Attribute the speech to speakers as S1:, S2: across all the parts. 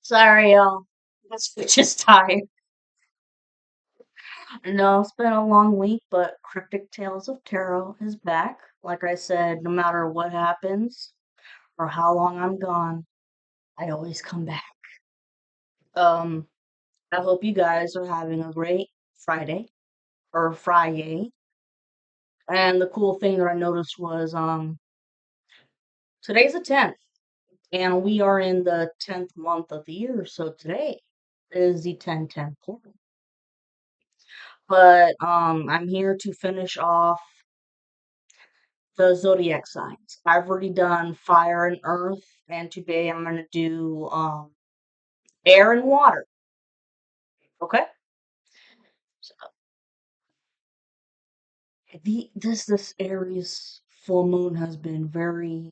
S1: Sorry, y'all. Guess we're just tired. No, it's been a long week, but Cryptic Tales of Tarot is back. Like I said, no matter what happens or how long I'm gone, I always come back. Um, I hope you guys are having a great Friday or Friday. And the cool thing that I noticed was today's the 10th, and we are in the 10th month of the year, so today is the 10-10 portal. But I'm here to finish off the zodiac signs. I've already done fire and earth, and today I'm gonna do air and water. Okay. So this Aries full moon has been very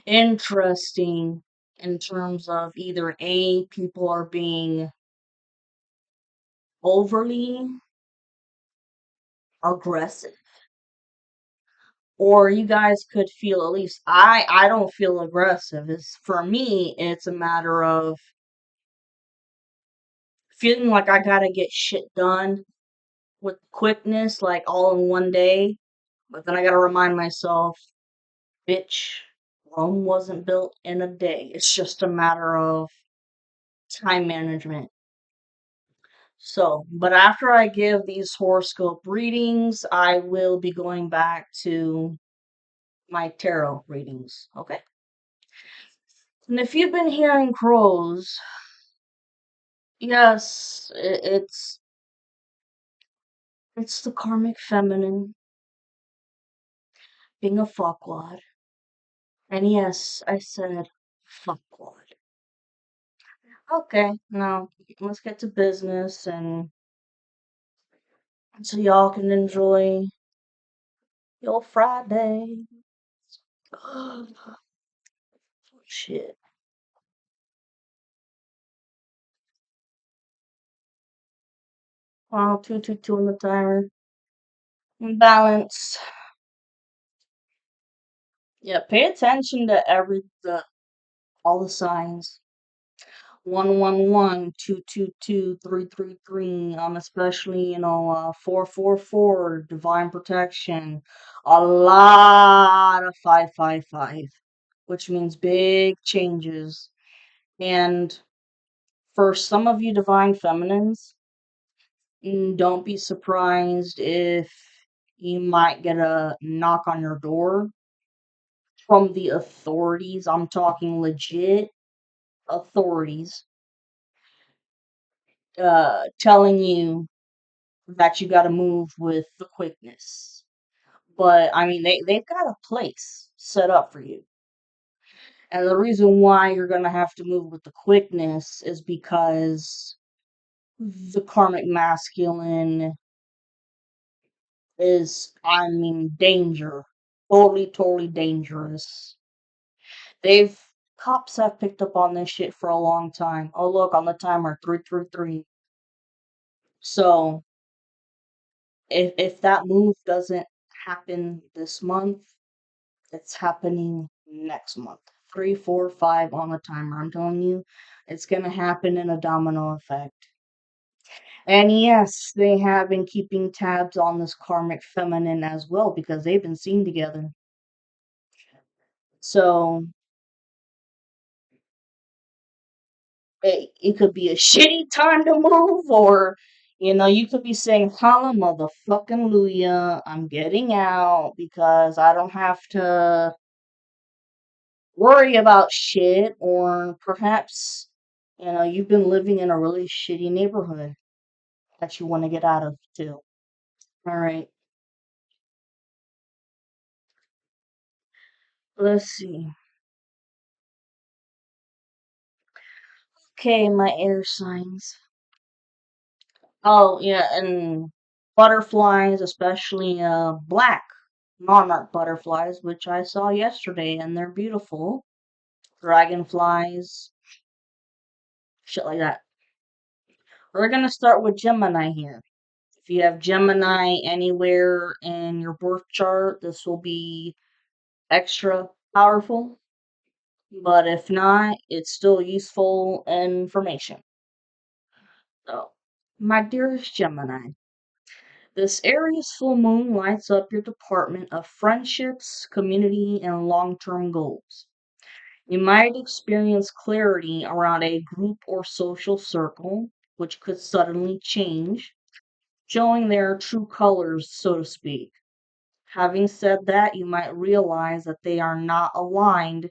S1: interesting in terms of either A, people are being overly aggressive, or you guys could feel, at least I don't feel aggressive. It's for me, it's a matter of feeling like I gotta get shit done with quickness, like all in one day. But then I gotta remind myself, bitch, Rome wasn't built in a day. It's just a matter of time management. So, but after I give these horoscope readings, I will be going back to my tarot readings. Okay? And if you've been hearing crows, yes, it's the karmic feminine being a fuckwad. And yes, I said fuckwad. Okay, now let's get to business and so y'all can enjoy your Friday. Shit. 222 on the timer. Balance. Yeah, pay attention to all the signs. 111, 222, 333. Especially, 444, divine protection. A lot of 555, which means big changes. And for some of you divine feminines, don't be surprised if you might get a knock on your door from the authorities. I'm talking legit authorities, telling you that you got to move with the quickness. But I mean, they've got a place set up for you. And the reason why you're going to have to move with the quickness is because the karmic masculine is, I mean, danger. Totally, totally dangerous. They've Cops have picked up on this shit for a long time. Oh, look, on the timer, 333. So, if that move doesn't happen this month, it's happening next month. 345 on the timer. I'm telling you, it's gonna happen in a domino effect. And yes, they have been keeping tabs on this karmic feminine as well because they've been seen together. So it could be a shitty time to move, or you could be saying, "Holla, motherfucking Luya, I'm getting out because I don't have to worry about shit," or perhaps you've been living in a really shitty neighborhood that you want to get out of too. All right, let's see. Okay, my air signs. Oh yeah, and butterflies, especially black monarch butterflies, which I saw yesterday, and they're beautiful. Dragonflies, shit like that. We're gonna start with Gemini here. If you have Gemini anywhere in your birth chart, this will be extra powerful. But if not, it's still useful information. So, my dearest Gemini, this Aries full moon lights up your department of friendships, community, and long term goals. You might experience clarity around a group or social circle, which could suddenly change, showing their true colors, so to speak. Having said that, you might realize that they are not aligned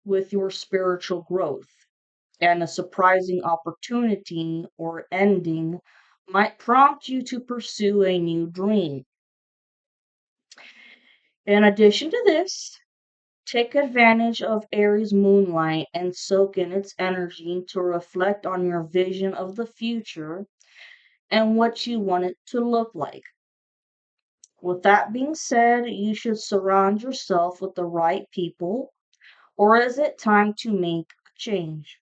S1: with your spiritual growth, and a surprising opportunity or ending might prompt you to pursue a new dream. In addition to this, take advantage of Aries moonlight and soak in its energy to reflect on your vision of the future and what you want it to look like. With that being said, you should surround yourself with the right people, or is it time to make a change?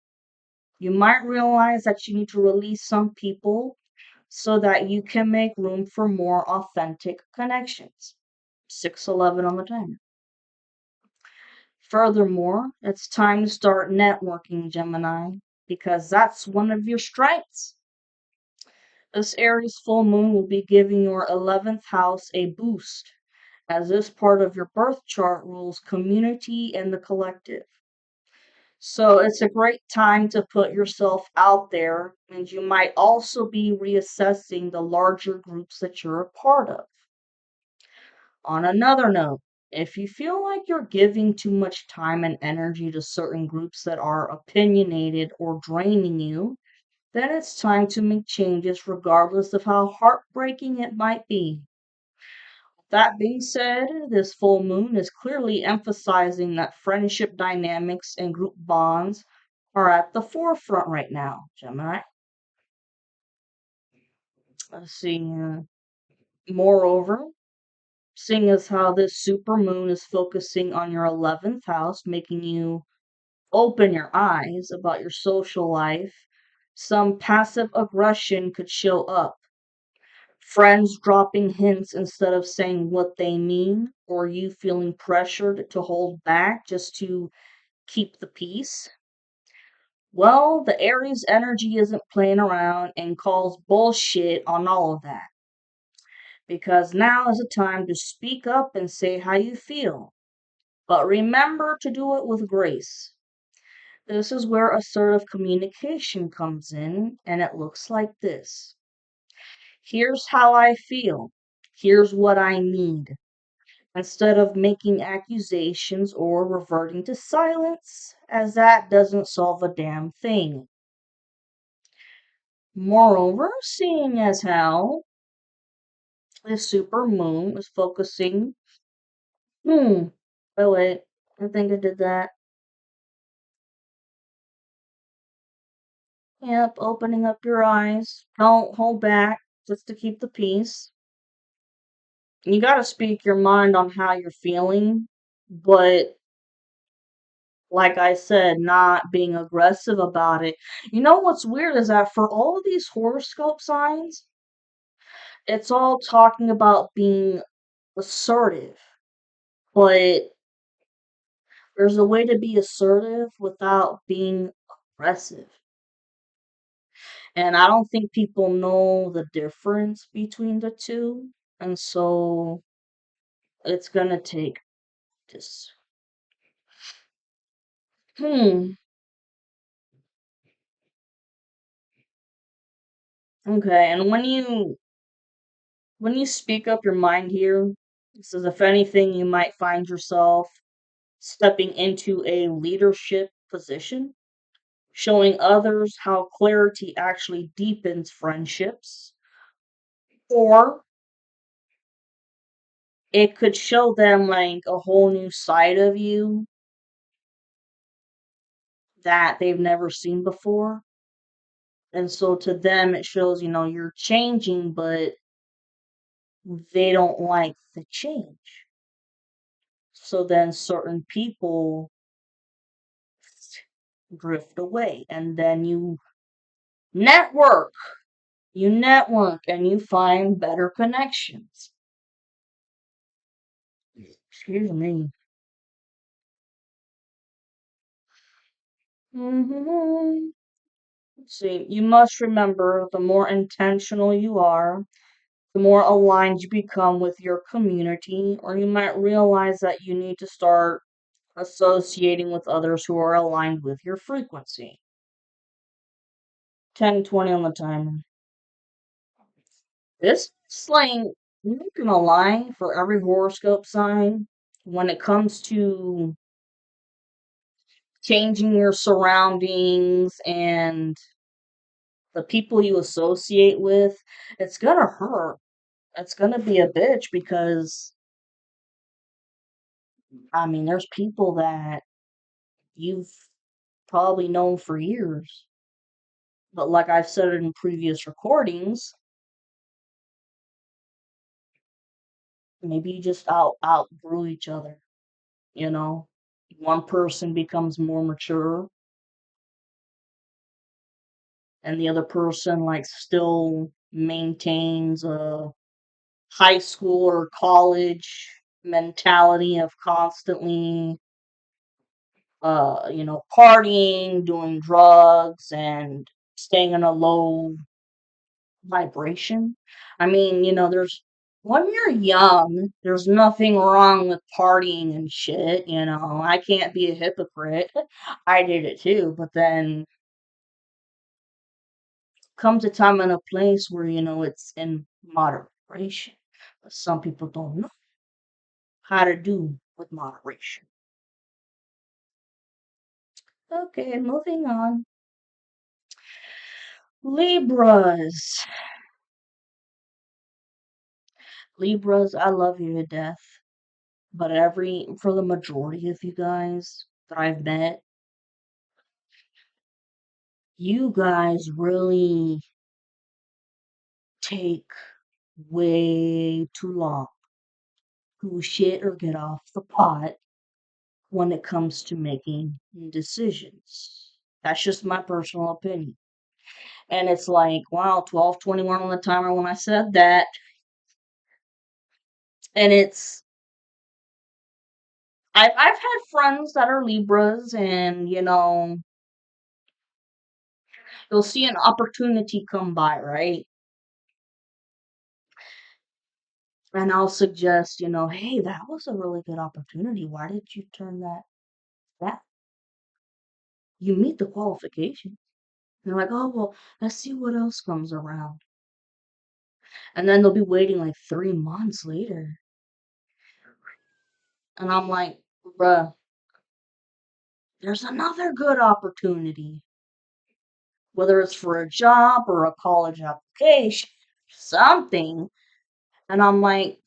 S1: You might realize that you need to release some people so that you can make room for more authentic connections. 611 on the timer. Furthermore, it's time to start networking, Gemini, because that's one of your strengths. This Aries full moon will be giving your 11th house a boost, as this part of your birth chart rules community and the collective. So it's a great time to put yourself out there, and you might also be reassessing the larger groups that you're a part of. On another note, if you feel like you're giving too much time and energy to certain groups that are opinionated or draining you, then it's time to make changes regardless of how heartbreaking it might be. That being said, this full moon is clearly emphasizing that friendship dynamics and group bonds are at the forefront right now, Gemini. Let's see. Moreover, seeing as how this super moon is focusing on your 11th house, making you open your eyes about your social life, some passive aggression could show up. Friends dropping hints instead of saying what they mean, or you feeling pressured to hold back just to keep the peace. Well, the Aries energy isn't playing around and calls bullshit on all of that. Because now is the time to speak up and say how you feel. But remember to do it with grace. This is where assertive communication comes in, and it looks like this. Here's how I feel. Here's what I need. Instead of making accusations or reverting to silence, as that doesn't solve a damn thing. Moreover, seeing as how the super moon is focusing. Oh wait, I think I did that. Yep, opening up your eyes. Don't hold back, just to keep the peace. You gotta speak your mind on how you're feeling, but like I said, not being aggressive about it. You know what's weird is that for all of these horoscope signs, it's all talking about being assertive. But there's a way to be assertive without being aggressive. And I don't think people know the difference between the two. And so it's gonna take this. Hmm. Okay, and when you speak up your mind here, it says if anything, you might find yourself stepping into a leadership position, showing others how clarity actually deepens friendships, or it could show them like a whole new side of you that they've never seen before. And so to them, it shows, you're changing, but they don't like the change. So then certain people drift away. And then network. You network and you find better connections. Excuse me. Mhm. See, you must remember the more intentional you are, the more aligned you become with your community, or you might realize that you need to start associating with others who are aligned with your frequency. 10:20 on the timer. This slang, I'm not gonna lie, for every horoscope sign, when it comes to changing your surroundings and the people you associate with, it's gonna hurt. It's gonna be a bitch because, I mean, there's people that you've probably known for years. But like I've said in previous recordings, maybe you just outgrew each other, you know? One person becomes more mature and the other person like still maintains a high school or college mentality of constantly partying, doing drugs and staying in a low vibration. I mean, there's when you're young, there's nothing wrong with partying and shit. I can't be a hypocrite. I did it too, but then comes a time and a place where, it's in moderation. But some people don't know how to do with moderation. Okay, moving on. Libras. Libras, I love you to death. But for the majority of you guys that I've met, you guys really take way too long to shit or get off the pot when it comes to making decisions. That's just my personal opinion. And it's like, wow, 12:21 on the timer when I said that. And I've had friends that are Libras and, you'll see an opportunity come by, right? And I'll suggest, hey, that was a really good opportunity. Why did you turn that? You meet the qualifications. And they're like, oh, well, let's see what else comes around. And then they'll be waiting like 3 months later. And I'm like, bruh, there's another good opportunity. Whether it's for a job or a college application, something. And I'm like,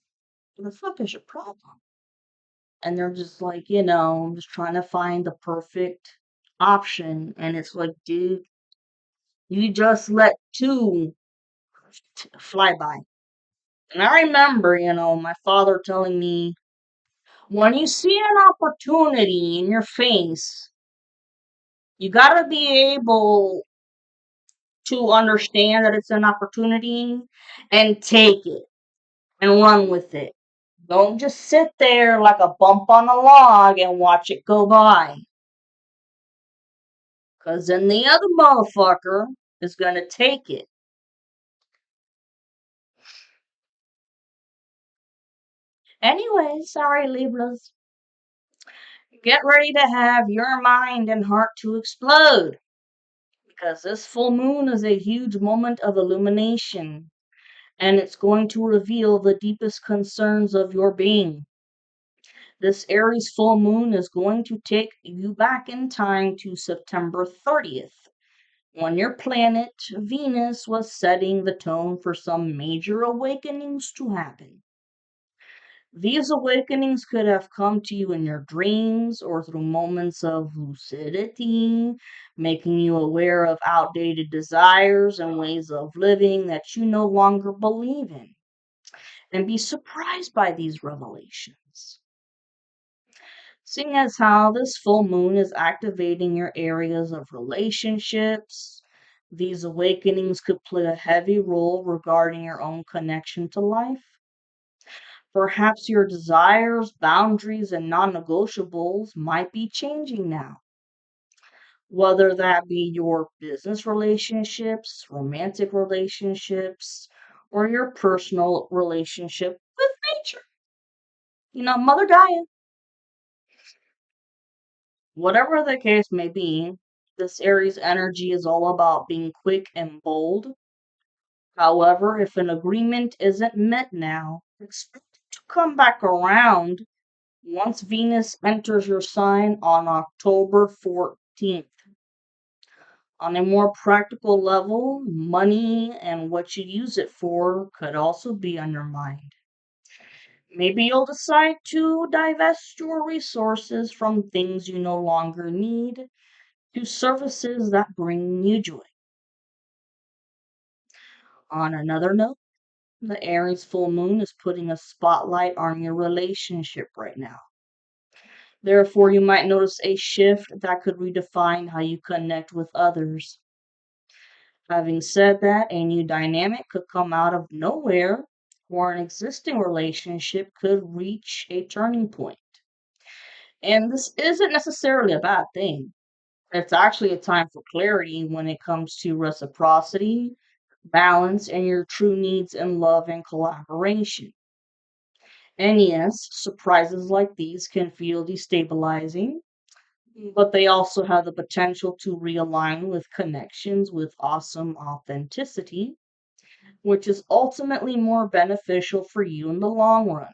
S1: what the fuck is your problem? And they're just like, I'm just trying to find the perfect option. And it's like, dude, you just let two fly by. And I remember, my father telling me, when you see an opportunity in your face, you got to be able to understand that it's an opportunity and take it and run with it. Don't just sit there like a bump on a log and watch it go by. Because then the other motherfucker is going to take it. Anyway, sorry, Libras. Get ready to have your mind and heart to explode. Because this full moon is a huge moment of illumination. And it's going to reveal the deepest concerns of your being. This Aries full moon is going to take you back in time to September 30th, when your planet, Venus, was setting the tone for some major awakenings to happen. These awakenings could have come to you in your dreams or through moments of lucidity, making you aware of outdated desires and ways of living that you no longer believe in. And be surprised by these revelations. Seeing as how this full moon is activating your areas of relationships, these awakenings could play a heavy role regarding your own connection to life. Perhaps your desires, boundaries, and non negotiables might be changing now. whether that be your business relationships, romantic relationships, or your personal relationship with nature. Mother Gaia. Whatever the case may be, this Aries energy is all about being quick and bold. However, if an agreement isn't met now, expect it to come back around once Venus enters your sign on October 14th. On a more practical level, money and what you use it for could also be on your mind. Maybe you'll decide to divest your resources from things you no longer need to services that bring you joy. On another note, the Aries full moon is putting a spotlight on your relationship right now. Therefore, you might notice a shift that could redefine how you connect with others. Having said that, a new dynamic could come out of nowhere, or an existing relationship could reach a turning point. And this isn't necessarily a bad thing. It's actually a time for clarity when it comes to reciprocity, balance, and your true needs in love and collaboration. And yes, surprises like these can feel destabilizing, but they also have the potential to realign with connections with awesome authenticity, which is ultimately more beneficial for you in the long run.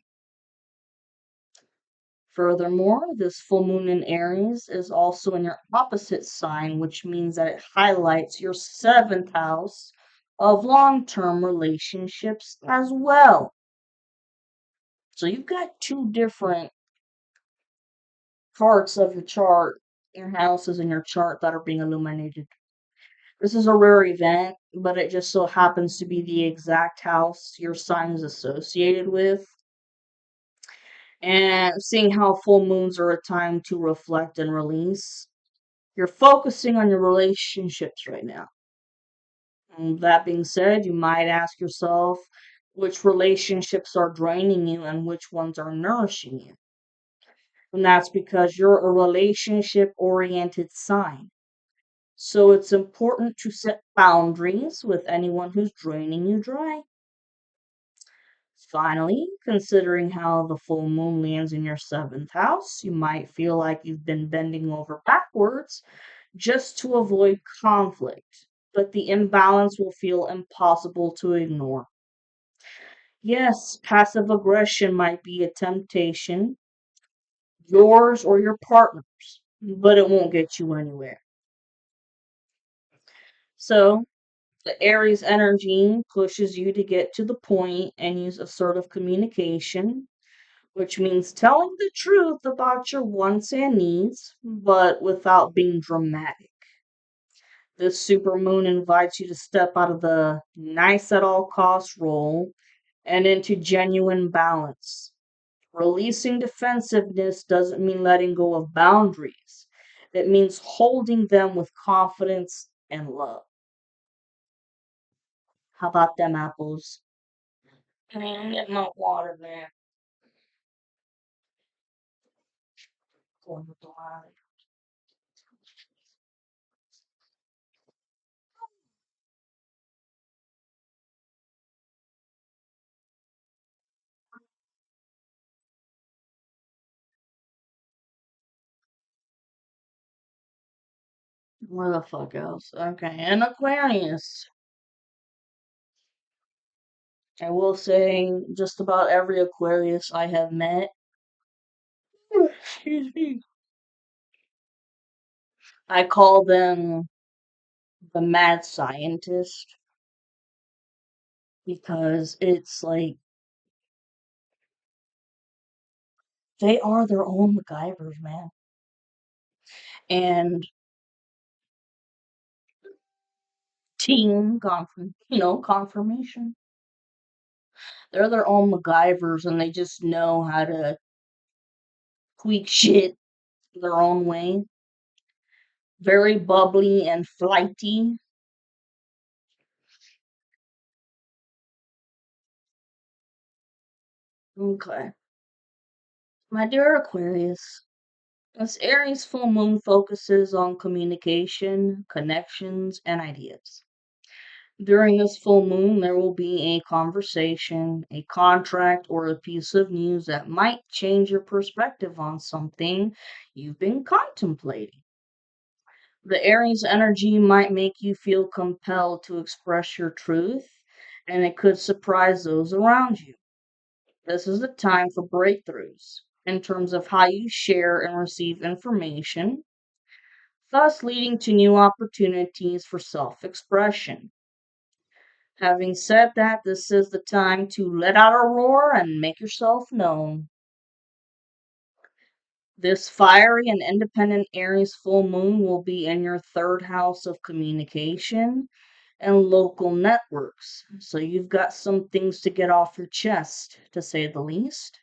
S1: Furthermore, this full moon in Aries is also in your opposite sign, which means that it highlights your seventh house of long term relationships as well. So you've got two different parts of your chart, your houses in your chart that are being illuminated. This is a rare event, but it just so happens to be the exact house your sign is associated with. And seeing how full moons are a time to reflect and release, you're focusing on your relationships right now. And that being said, you might ask yourself which relationships are draining you and which ones are nourishing you. And that's because you're a relationship oriented sign. So it's important to set boundaries with anyone who's draining you dry. Finally, considering how the full moon lands in your seventh house, you might feel like you've been bending over backwards just to avoid conflict, but the imbalance will feel impossible to ignore. Yes, passive aggression might be a temptation, yours or your partner's, but it won't get you anywhere. So, the Aries energy pushes you to get to the point and use assertive communication, which means telling the truth about your wants and needs, but without being dramatic. This supermoon invites you to step out of the nice at all costs role and into genuine balance. Releasing defensiveness doesn't mean letting go of boundaries. It means holding them with confidence and love. How about them apples? Man, get my water, man. Going with the water. Where the fuck else? Okay, and Aquarius. I will say just about every Aquarius I have met, excuse me, I call them the mad scientist because it's like they are their own MacGyvers, man. And confirmation. They're their own MacGyvers and they just know how to tweak shit their own way. Very bubbly and flighty. Okay. My dear Aquarius, This Aries full moon focuses on communication, connections, and ideas. During this full moon, there will be a conversation, a contract, or a piece of news that might change your perspective on something you've been contemplating. The Aries energy might make you feel compelled to express your truth, and it could surprise those around you. This is a time for breakthroughs in terms of how you share and receive information, thus leading to new opportunities for self expression. Having said that, this is the time to let out a roar and make yourself known. This fiery and independent Aries full moon will be in your third house of communication and local networks. So you've got some things to get off your chest, to say the least.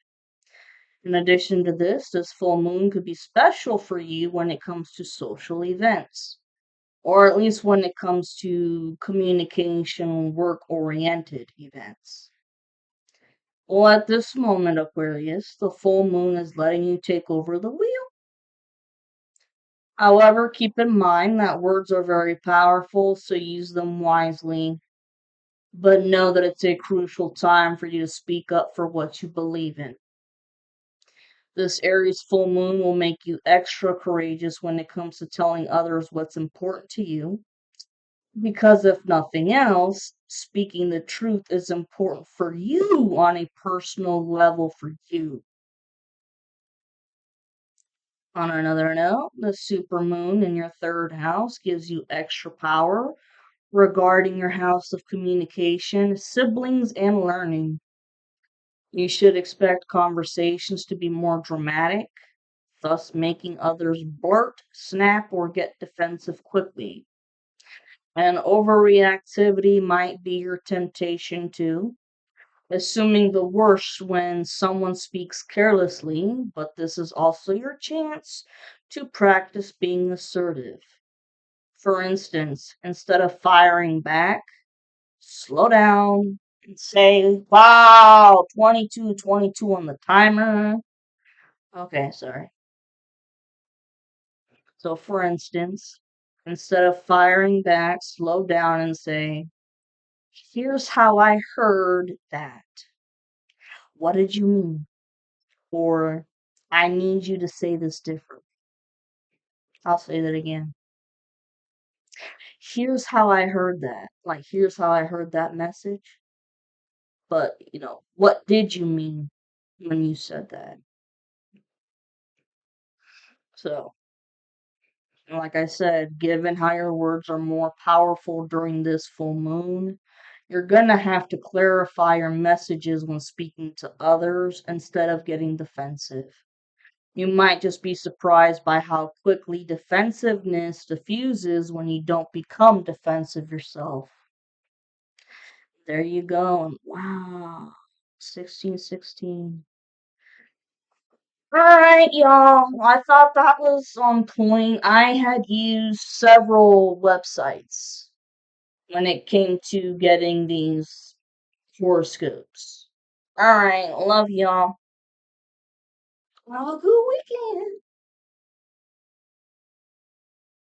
S1: In addition to this full moon could be special for you when it comes to social events, or at least when it comes to communication, work oriented events. Well, at this moment, Aquarius, the full moon is letting you take over the wheel. However, keep in mind that words are very powerful, so use them wisely. But know that it's a crucial time for you to speak up for what you believe in. This Aries full moon will make you extra courageous when it comes to telling others what's important to you. Because if nothing else, speaking the truth is important for you on a personal level for you. On another note, the supermoon in your third house gives you extra power regarding your house of communication, siblings, and learning. You should expect conversations to be more dramatic, thus making others blurt, snap, or get defensive quickly. And overreactivity might be your temptation too, assuming the worst when someone speaks carelessly, but this is also your chance to practice being assertive. For instance, instead of firing back, slow down and say, wow, 22, 22 on the timer. Okay, sorry. So, for instance, instead of firing back, slow down and say, here's how I heard that. What did you mean? Or, I need you to say this different. I'll say that again. Here's how I heard that. Like, here's how I heard that message. But, what did you mean when you said that? So, like I said, given how your words are more powerful during this full moon, you're going to have to clarify your messages when speaking to others instead of getting defensive. You might just be surprised by how quickly defensiveness diffuses when you don't become defensive yourself. There you go. And wow, 1616. All right, y'all. I thought that was on point. I had used several websites when it came to getting these horoscopes. All right, love y'all. Have a good weekend.